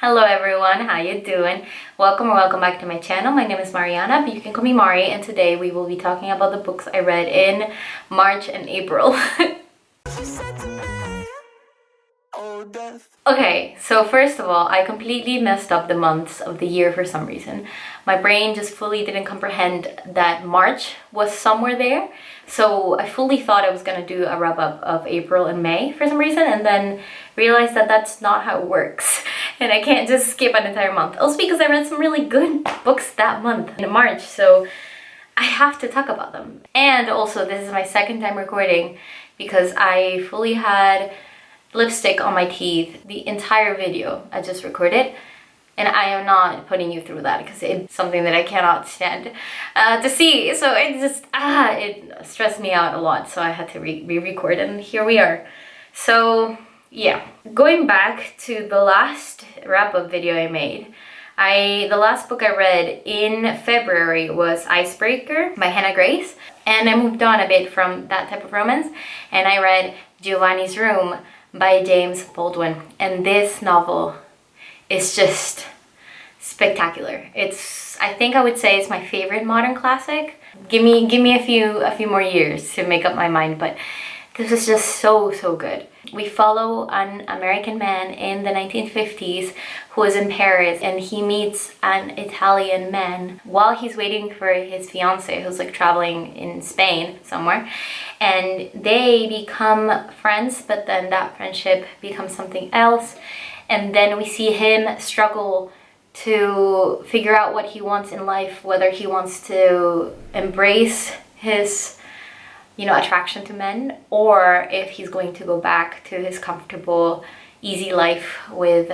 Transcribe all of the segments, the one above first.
Hello everyone, how you doing? Welcome or welcome back to my channel. My name is Mariana, but you can call me Mari, and today we will be talking about the books I read in March and April. Okay, so first of all, I completely messed up the months of the year for some reason. My brain just fully didn't comprehend that March was somewhere there. So I fully thought I was gonna do a wrap up of April and May for some reason, and then realized that that's not how it works. And I can't just skip an entire month. Also because I read some really good books that month in March, so I have to talk about them. And also, this is my second time recording because I fully had lipstick on my teeth the entire video I just recorded, and I am not putting you through that because it's something that I cannot stand to see. So it just it stressed me out a lot, so I had to re-record, and here we are. So yeah, going back to the last wrap-up video I made, the last book I read in February was Icebreaker by Hannah Grace, and I moved on a bit from that type of romance, and I read Giovanni's Room by James Baldwin, and this novel is just spectacular. I think I would say it's my favorite modern classic. Give me a few more years to make up my mind, but this is just so good. We follow an American man in the 1950s who is in Paris, and he meets an Italian man while he's waiting for his fiance who's like traveling in Spain somewhere, and they become friends, but then that friendship becomes something else, and then we see him struggle to figure out what he wants in life, whether he wants to embrace his attraction to men, or if he's going to go back to his comfortable, easy life with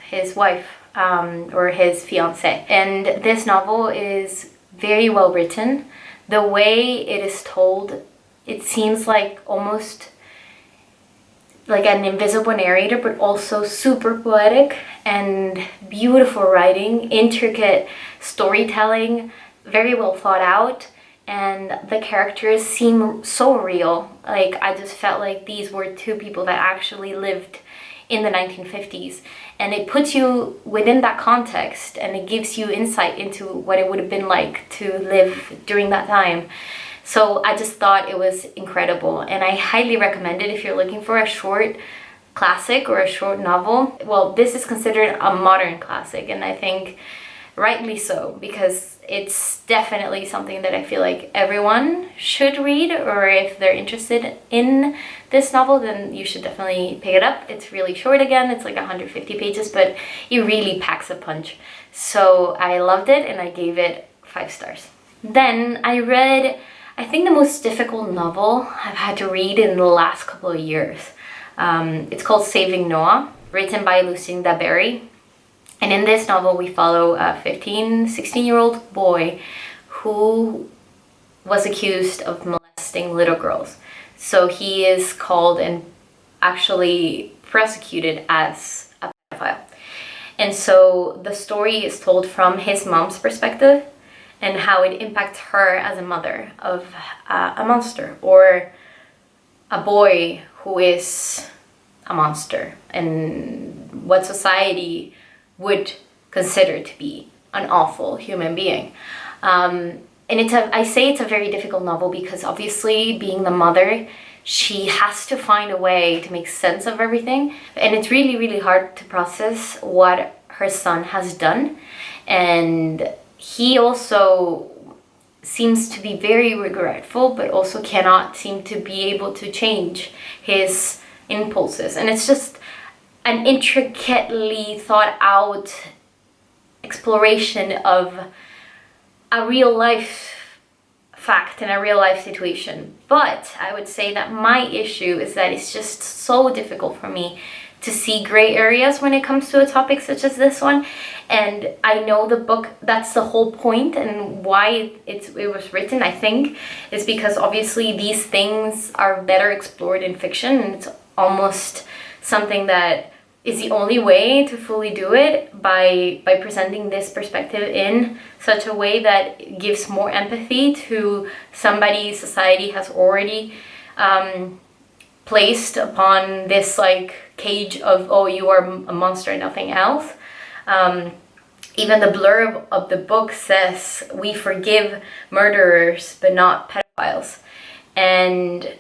his wife or his fiance. And this novel is very well written. The way it is told, it seems like almost like an invisible narrator, but also super poetic and beautiful writing, intricate storytelling, very well thought out. And the characters seem so real. Like, I just felt like these were two people that actually lived in the 1950s. And it puts you within that context, and it gives you insight into what it would have been like to live during that time. So I just thought it was incredible, and I highly recommend it if you're looking for a short classic or a short novel. Well, this is considered a modern classic, and I think rightly so, because it's definitely something that I feel like everyone should read, or if they're interested in this novel, then you should definitely pick it up. It's really short again, it's like 150 pages, but it really packs a punch. So I loved it, and I gave it 5 stars. Then I read, I think, the most difficult novel I've had to read in the last couple of years. It's called Saving Noah, written by Lucinda Berry. And in this novel, we follow a 16-year-old boy who was accused of molesting little girls. So he is called and actually prosecuted as a pedophile. And so the story is told from his mom's perspective and how it impacts her as a mother of a monster, or a boy who is a monster, and what society would consider to be an awful human being. And I say it's a very difficult novel because obviously, being the mother, she has to find a way to make sense of everything. And it's really hard to process what her son has done. And he also seems to be very regretful, but also cannot seem to be able to change his impulses. And it's just an intricately thought out exploration of a real life fact and a real life situation. But I would say that my issue is that it's just so difficult for me to see gray areas when it comes to a topic such as this one. And I know the book, that's the whole point, and why it was written, I think, is because obviously these things are better explored in fiction, and it's almost something that is the only way to fully do it, by presenting this perspective in such a way that gives more empathy to somebody society has already placed upon this like cage of, oh, you are a monster, nothing else. Even the blurb of the book says, we forgive murderers, but not pedophiles. And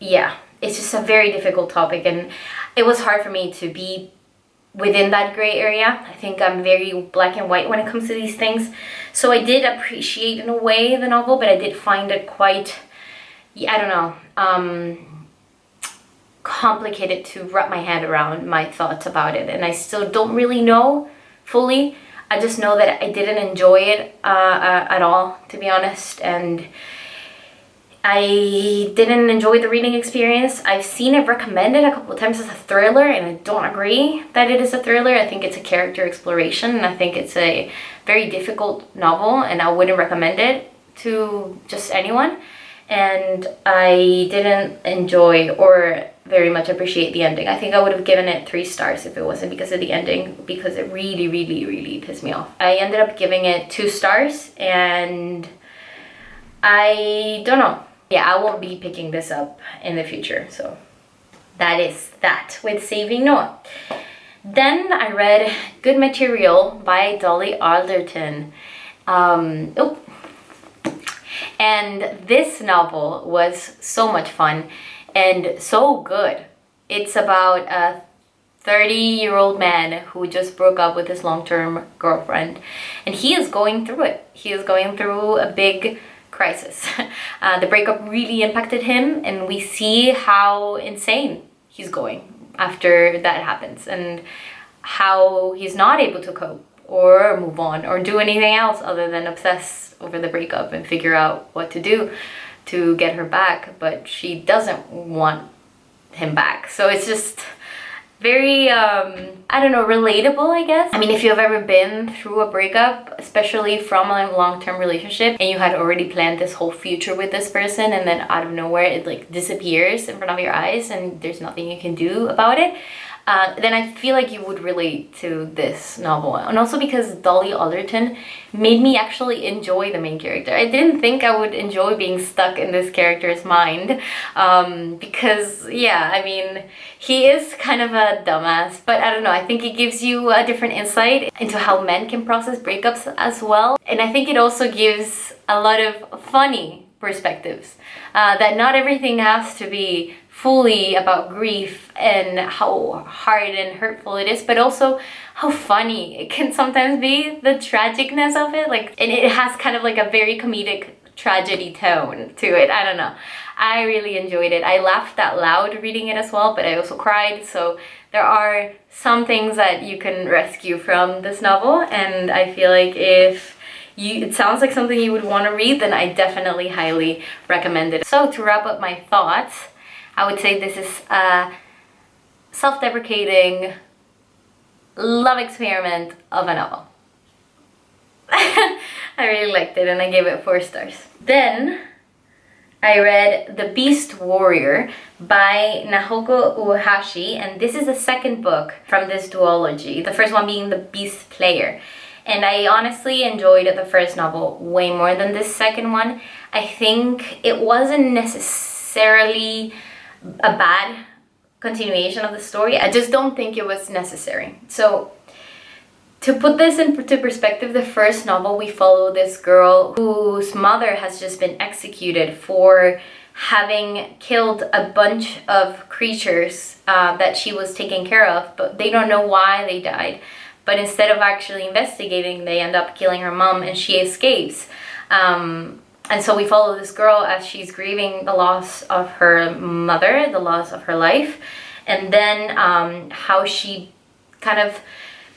yeah, it's just a very difficult topic, and it was hard for me to be within that gray area. I think I'm very black and white when it comes to these things. So I did appreciate in a way the novel, but I did find it quite, I don't know, complicated to wrap my head around my thoughts about it. And I still don't really know fully. I just know that I didn't enjoy it at all, to be honest. And I didn't enjoy the reading experience. I've seen it recommended a couple of times as a thriller, and I don't agree that it is a thriller. I think it's a character exploration, and I think it's a very difficult novel, and I wouldn't recommend it to just anyone. And I didn't enjoy or very much appreciate the ending. I think I would have given it 3 stars if it wasn't because of the ending, because it really, really, really pissed me off. I ended up giving it 2 stars, and I don't know. Yeah, I won't be picking this up in the future. So that is that with Saving Noah. Then I read Good Material by Dolly Alderton. And this novel was so much fun and so good. It's about a 30-year-old man who just broke up with his long-term girlfriend, and he is going through it. He is going through a big crisis. The breakup really impacted him, and we see how insane he's going after that happens, and how he's not able to cope or move on or do anything else other than obsess over the breakup and figure out what to do to get her back, but she doesn't want him back. So it's just very, I don't know, relatable, I guess. I mean, if you've ever been through a breakup, especially from a long-term relationship, and you had already planned this whole future with this person, and then out of nowhere it like disappears in front of your eyes and there's nothing you can do about it, then I feel like you would relate to this novel. And also because Dolly Alderton made me actually enjoy the main character. I didn't think I would enjoy being stuck in this character's mind, because yeah, I mean, he is kind of a dumbass, but I don't know, I think it gives you a different insight into how men can process breakups as well. And I think it also gives a lot of funny perspectives, that not everything has to be fully about grief and how hard and hurtful it is, but also how funny it can sometimes be, the tragicness of it. Like, and it has kind of like a very comedic tragedy tone to it. I don't know, I really enjoyed it. I laughed out loud reading it as well, but I also cried. So there are some things that you can rescue from this novel, and I feel like if it sounds like something you would want to read, then I definitely highly recommend it. So to wrap up my thoughts, I would say this is a self-deprecating love experiment of a novel. I really liked it, and I gave it 4 stars. Then I read The Beast Warrior by Naoko Uehashi, and this is the second book from this duology, the first one being The Beast Player. And I honestly enjoyed the first novel way more than this second one. I think it wasn't necessarily a bad continuation of the story. I just don't think it was necessary. So to put this into perspective, the first novel, we follow this girl whose mother has just been executed for having killed a bunch of creatures that she was taking care of, but they don't know why they died. But instead of actually investigating, they end up killing her mom, and she escapes. And so we follow this girl as she's grieving the loss of her mother, the loss of her life, and then how she kind of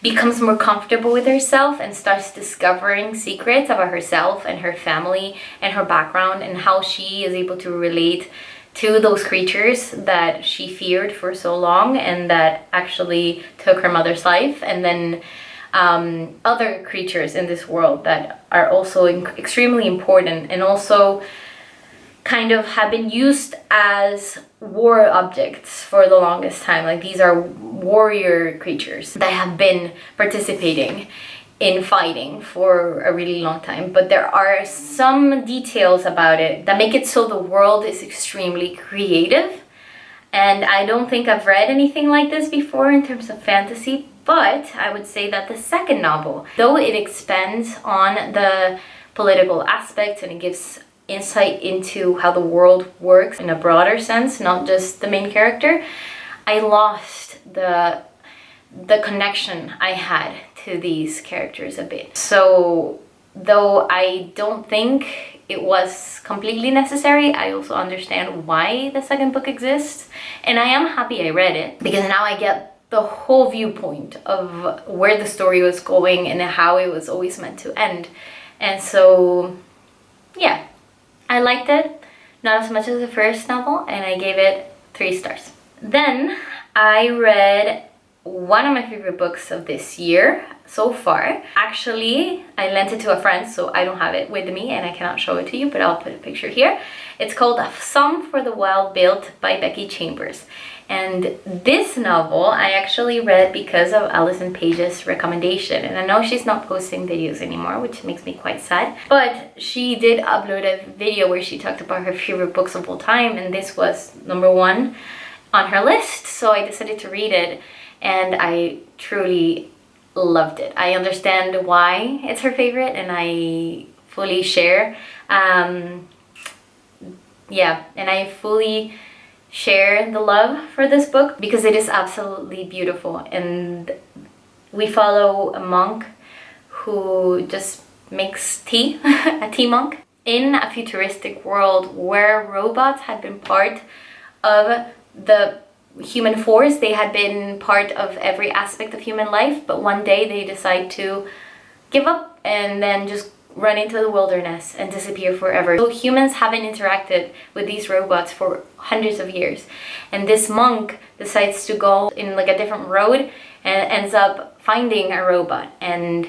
becomes more comfortable with herself and starts discovering secrets about herself and her family and her background, and how she is able to relate to those creatures that she feared for so long and that actually took her mother's life, and then other creatures in this world that are also extremely important and also kind of have been used as war objects for the longest time. Like, these are warrior creatures that have been participating in fighting for a really long time, but there are some details about it that make it so the world is extremely creative And I don't think I've read anything like this before in terms of fantasy, but I would say that the second novel, though it expands on the political aspects and it gives insight into how the world works in a broader sense, not just the main character, I lost the connection I had to these characters a bit. So though I don't think it was completely necessary, I also understand why the second book exists, and I am happy I read it because now I get the whole viewpoint of where the story was going and how it was always meant to end. And so yeah, I liked it, not as much as the first novel, and I gave it 3 stars. Then I read one of my favorite books of this year so far. Actually, I lent it to a friend, so I don't have it with me and I cannot show it to you, but I'll put a picture here. It's called A Song for the Wild Built by Becky Chambers. And this novel I actually read because of Alison Page's recommendation. And I know she's not posting videos anymore, which makes me quite sad. But she did upload a video where she talked about her favorite books of all time, and this was #1 on her list. So I decided to read it, and I truly loved it. I understand why it's her favorite, and I fully share. Yeah, and I fully share the love for this book because it is absolutely beautiful. And we follow a monk who just makes tea, a tea monk, in a futuristic world where robots had been part of the human force. They had been part of every aspect of human life, but one day they decide to give up and then just run into the wilderness and disappear forever. So humans haven't interacted with these robots for hundreds of years, and this monk decides to go in like a different road and ends up finding a robot, and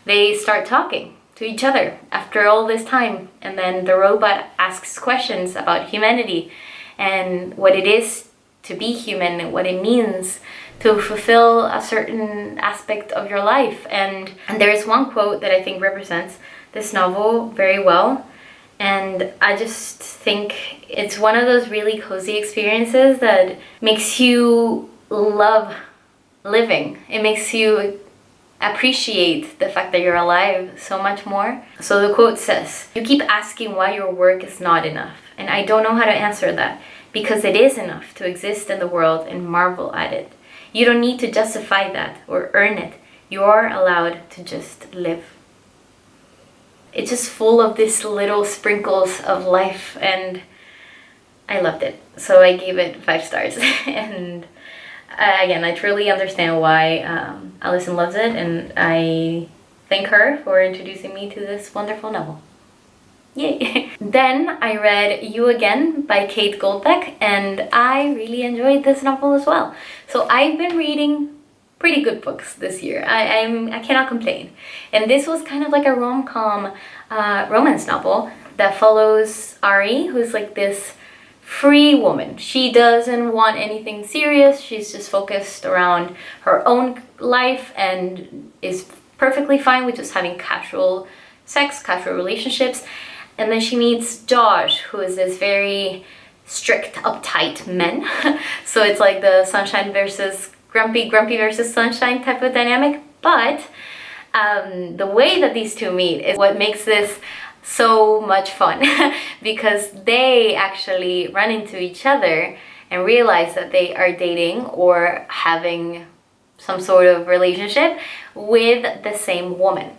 they start talking to each other after all this time. And then the robot asks questions about humanity and what it is to be human and what it means to fulfill a certain aspect of your life. And there is one quote that I think represents this novel very well, and I just think it's one of those really cozy experiences that makes you love living. It makes you appreciate the fact that you're alive so much more. So the quote says, "You keep asking why your work is not enough, and I don't know how to answer that, because it is enough to exist in the world and marvel at it. You don't need to justify that or earn it. You're allowed to just live." It's just full of these little sprinkles of life, and I loved it. So I gave it 5 stars. And again, I truly understand why Alison loves it, and I thank her for introducing me to this wonderful novel. Yay! Then I read You Again by Kate Goldbeck, and I really enjoyed this novel as well. So I've been reading pretty good books this year. I cannot complain. And this was kind of like a rom-com romance novel that follows Ari, who's like this free woman. She doesn't want anything serious. She's just focused around her own life and is perfectly fine with just having casual sex, casual relationships. And then she meets Josh, who is this very strict, uptight man. So it's like the sunshine versus grumpy versus sunshine type of dynamic. But the way that these two meet is what makes this so much fun because they actually run into each other and realize that they are dating or having some sort of relationship with the same woman.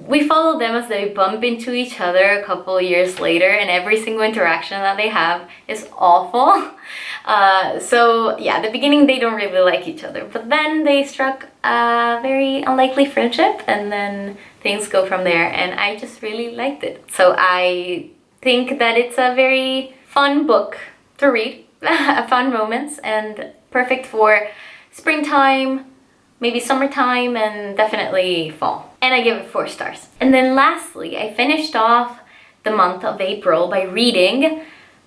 We follow them as they bump into each other a couple years later, and every single interaction that they have is awful. So yeah, at the beginning they don't really like each other, but then they struck a very unlikely friendship, and then things go from there, and I just really liked it. So I think that it's a very fun book to read, a fun romance, and perfect for springtime, maybe summertime, and definitely fall. And I give it 4 stars. And then lastly, I finished off the month of April by reading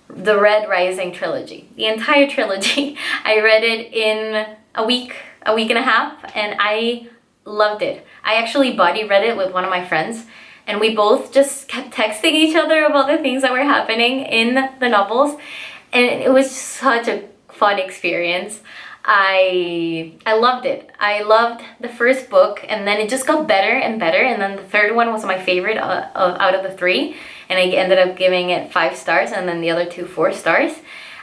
the Red Rising trilogy. The entire trilogy. I read it in a week and a half, and I loved it. I actually buddy read it with one of my friends, and we both just kept texting each other about the things that were happening in the novels. And it was such a fun experience. I loved it. I loved the first book, and then it just got better and better, and then the third one was my favorite out of the three, and I ended up giving it 5 stars, and then the other two 4 stars.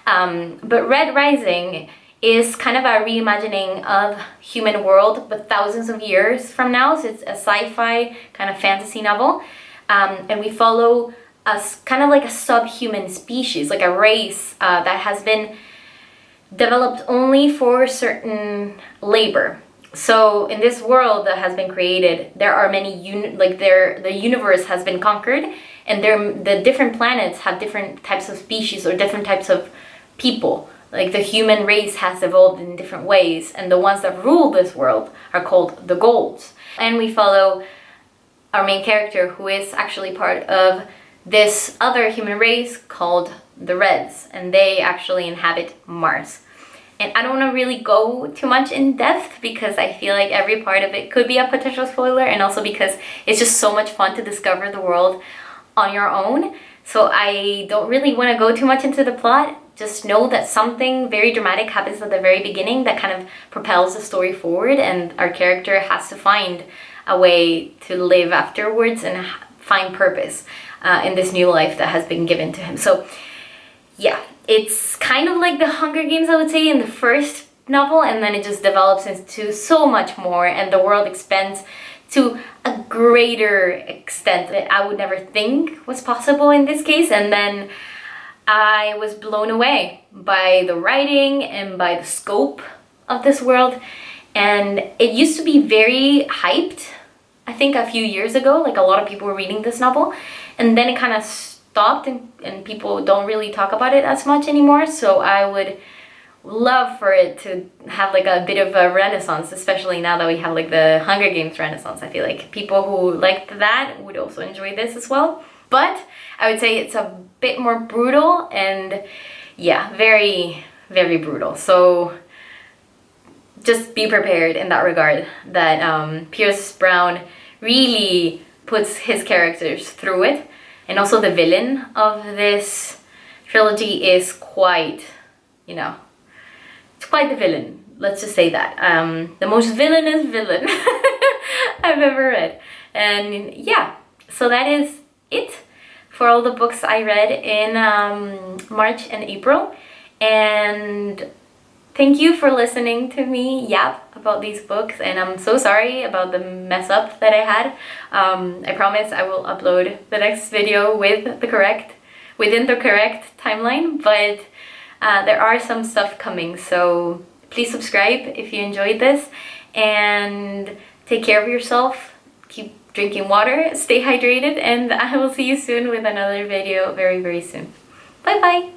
But Red Rising is kind of a reimagining of human world, but thousands of years from now. So it's a sci-fi kind of fantasy novel, and we follow kind of like a subhuman species, like a race that has been developed only for certain labor. So in this world that has been created, there are many the universe has been conquered, and the different planets have different types of species or different types of people. Like the human race has evolved in different ways, and the ones that rule this world are called the Golds. And we follow our main character, who is actually part of this other human race called the Reds, and they actually inhabit Mars. And I don't want to really go too much in depth because I feel like every part of it could be a potential spoiler, and also because it's just so much fun to discover the world on your own. So I don't really want to go too much into the plot. Just know that something very dramatic happens at the very beginning that kind of propels the story forward, and our character has to find a way to live afterwards and find purpose in this new life that has been given to him. So yeah, it's kind of like the Hunger Games, I would say, in the first novel, and then it just develops into so much more, and the world expands to a greater extent that I would never think was possible in this case. And then I was blown away by the writing and by the scope of this world. And it used to be very hyped, I think a few years ago, like a lot of people were reading this novel, and then it kind of stopped, and people don't really talk about it as much anymore. So I would love for it to have like a bit of a renaissance, especially now that we have like the Hunger Games renaissance. I feel like people who liked that would also enjoy this as well. But I would say it's a bit more brutal, and yeah, very, very brutal. So just be prepared in that regard, that Pierce Brown really puts his characters through it. And also the villain of this trilogy is quite, it's quite the villain. Let's just say that. The most villainous villain I've ever read. And yeah, so that is it for all the books I read in March and April. And thank you for listening to me yap about these books, and I'm so sorry about the mess up that I had. I promise I will upload the next video within the correct timeline, but there are some stuff coming, so please subscribe if you enjoyed this, and take care of yourself, keep drinking water, stay hydrated, and I will see you soon with another video very, very soon. Bye bye!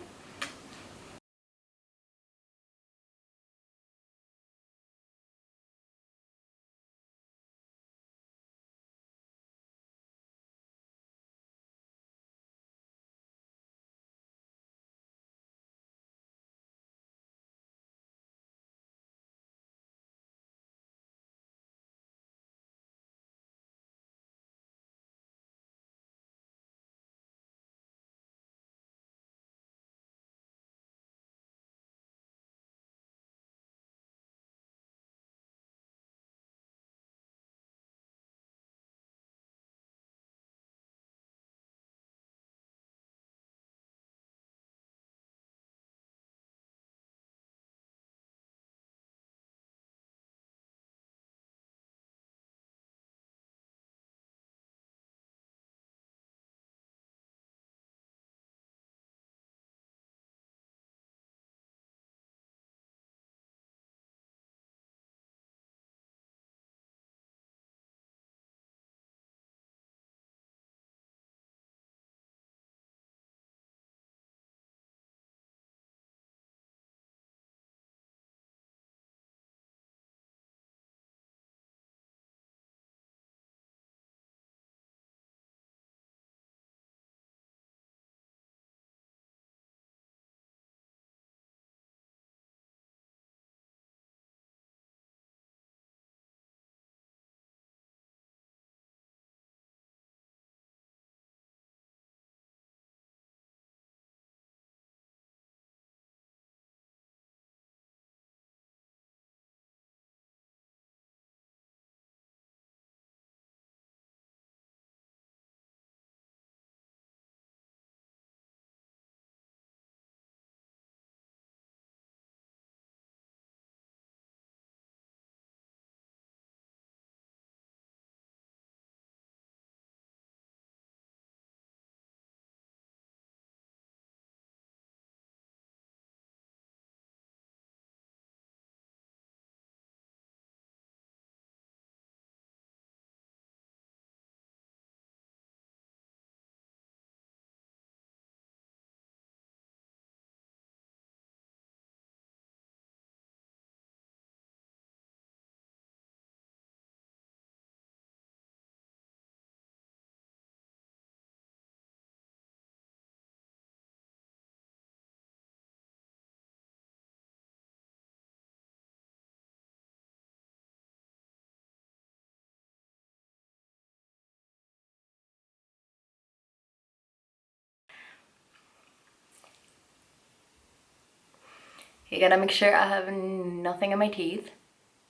You gotta make sure I have nothing in my teeth.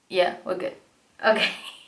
Yeah, we're good. Okay.